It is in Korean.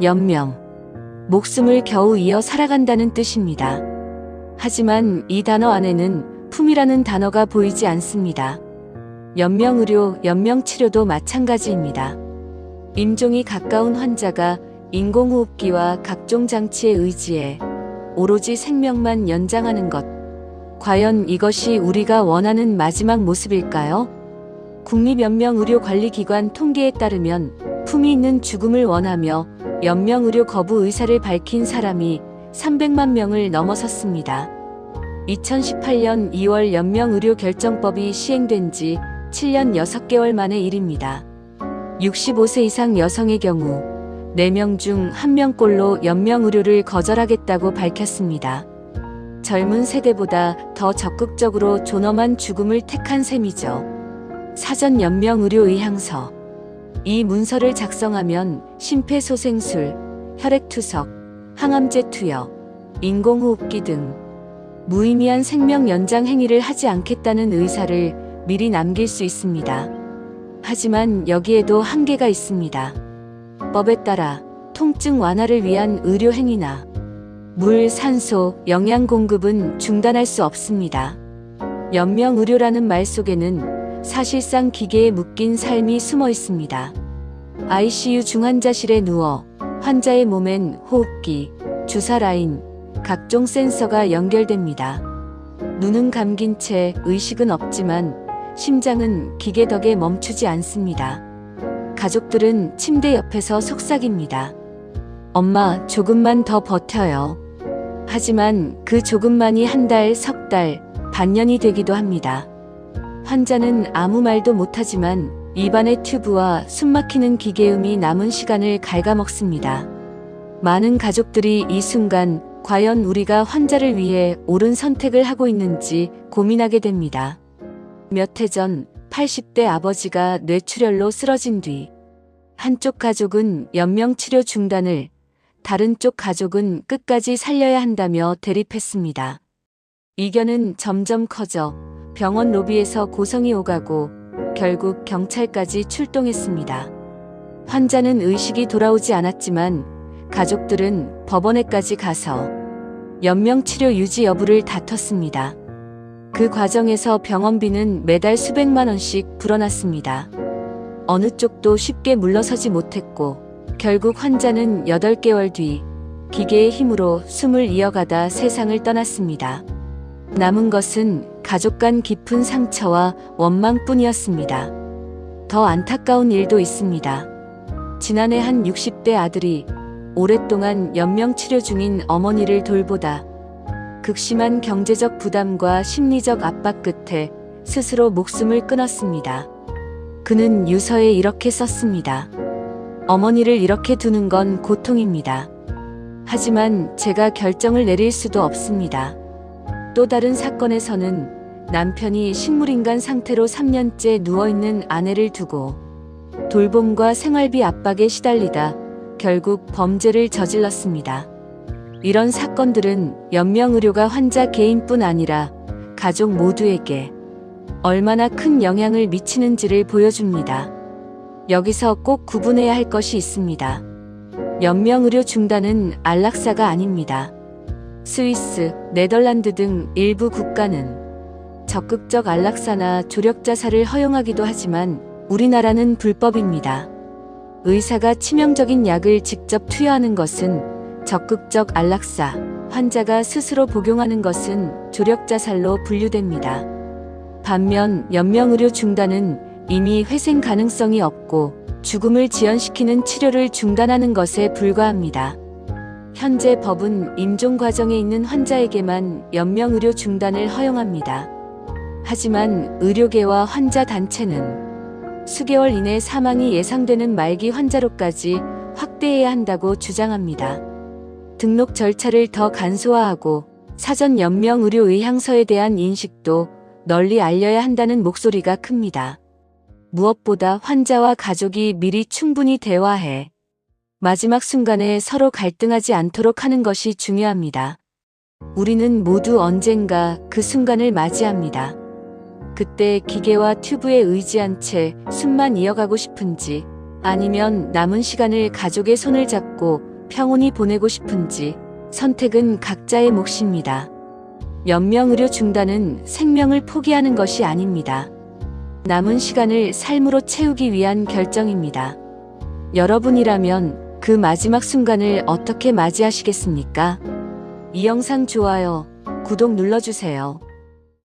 연명, 목숨을 겨우 이어 살아간다는 뜻입니다. 하지만 이 단어 안에는 품이라는 단어가 보이지 않습니다. 연명의료, 연명치료도 마찬가지입니다. 임종이 가까운 환자가 인공호흡기와 각종 장치에 의지해 오로지 생명만 연장하는 것. 과연 이것이 우리가 원하는 마지막 모습일까요? 국립연명의료관리기관 통계에 따르면 품이 있는 죽음을 원하며 연명의료 거부 의사를 밝힌 사람이 300만 명을 넘어섰습니다. 2018년 2월 연명의료 결정법이 시행된 지 7년 6개월 만의 일입니다. 65세 이상 여성의 경우 4명 중 1명꼴로 연명의료를 거절하겠다고 밝혔습니다. 젊은 세대보다 더 적극적으로 존엄한 죽음을 택한 셈이죠. 사전 연명의료 의향서. 이 문서를 작성하면 심폐소생술, 혈액투석, 항암제 투여, 인공호흡기 등 무의미한 생명 연장 행위를 하지 않겠다는 의사를 미리 남길 수 있습니다. 하지만 여기에도 한계가 있습니다. 법에 따라 통증 완화를 위한 의료 행위나 물, 산소, 영양 공급은 중단할 수 없습니다. 연명의료라는 말 속에는 사실상 기계에 묶인 삶이 숨어 있습니다. ICU 중환자실에 누워 환자의 몸엔 호흡기, 주사 라인, 각종 센서가 연결됩니다. 눈은 감긴 채 의식은 없지만 심장은 기계 덕에 멈추지 않습니다. 가족들은 침대 옆에서 속삭입니다. 엄마, 조금만 더 버텨요. 하지만 그 조금만이 한 달, 석 달, 반년이 되기도 합니다. 환자는 아무 말도 못하지만 입안의 튜브와 숨막히는 기계음이 남은 시간을 갉아먹습니다. 많은 가족들이 이 순간 과연 우리가 환자를 위해 옳은 선택을 하고 있는지 고민하게 됩니다. 몇 해 전 80대 아버지가 뇌출혈로 쓰러진 뒤 한쪽 가족은 연명치료 중단을, 다른 쪽 가족은 끝까지 살려야 한다며 대립했습니다. 이견은 점점 커져 병원 로비에서 고성이 오가고 결국 경찰까지 출동했습니다. 환자는 의식이 돌아오지 않았지만 가족들은 법원에까지 가서 연명치료 유지 여부를 다퉜습니다. 그 과정에서 병원비는 매달 수백만 원씩 불어났습니다. 어느 쪽도 쉽게 물러서지 못했고 결국 환자는 8개월 뒤 기계의 힘으로 숨을 이어가다 세상을 떠났습니다. 남은 것은 가족 간 깊은 상처와 원망뿐이었습니다. 더 안타까운 일도 있습니다. 지난해 한 60대 아들이 오랫동안 연명치료 중인 어머니를 돌보다 극심한 경제적 부담과 심리적 압박 끝에 스스로 목숨을 끊었습니다. 그는 유서에 이렇게 썼습니다. 어머니를 이렇게 두는 건 고통입니다. 하지만 제가 결정을 내릴 수도 없습니다. 또 다른 사건에서는 남편이 식물인간 상태로 3년째 누워있는 아내를 두고 돌봄과 생활비 압박에 시달리다 결국 범죄를 저질렀습니다. 이런 사건들은 연명의료가 환자 개인뿐 아니라 가족 모두에게 얼마나 큰 영향을 미치는지를 보여줍니다. 여기서 꼭 구분해야 할 것이 있습니다. 연명의료 중단은 안락사가 아닙니다. 스위스, 네덜란드 등 일부 국가는 적극적 안락사나 조력자살을 허용하기도 하지만 우리나라는 불법입니다. 의사가 치명적인 약을 직접 투여하는 것은 적극적 안락사, 환자가 스스로 복용하는 것은 조력자살로 분류됩니다. 반면 연명의료 중단은 이미 회생 가능성이 없고 죽음을 지연시키는 치료를 중단하는 것에 불과합니다. 현재 법은 임종 과정에 있는 환자에게만 연명의료 중단을 허용합니다. 하지만 의료계와 환자 단체는 수개월 이내 사망이 예상되는 말기 환자로까지 확대해야 한다고 주장합니다. 등록 절차를 더 간소화하고 사전 연명의료 의향서에 대한 인식도 널리 알려야 한다는 목소리가 큽니다. 무엇보다 환자와 가족이 미리 충분히 대화해 마지막 순간에 서로 갈등하지 않도록 하는 것이 중요합니다. 우리는 모두 언젠가 그 순간을 맞이합니다. 그때 기계와 튜브에 의지한 채 숨만 이어가고 싶은지 아니면 남은 시간을 가족의 손을 잡고 평온히 보내고 싶은지 선택은 각자의 몫입니다. 연명의료 중단은 생명을 포기하는 것이 아닙니다. 남은 시간을 삶으로 채우기 위한 결정입니다. 여러분이라면 그 마지막 순간을 어떻게 맞이하시겠습니까? 이 영상 좋아요, 구독 눌러주세요.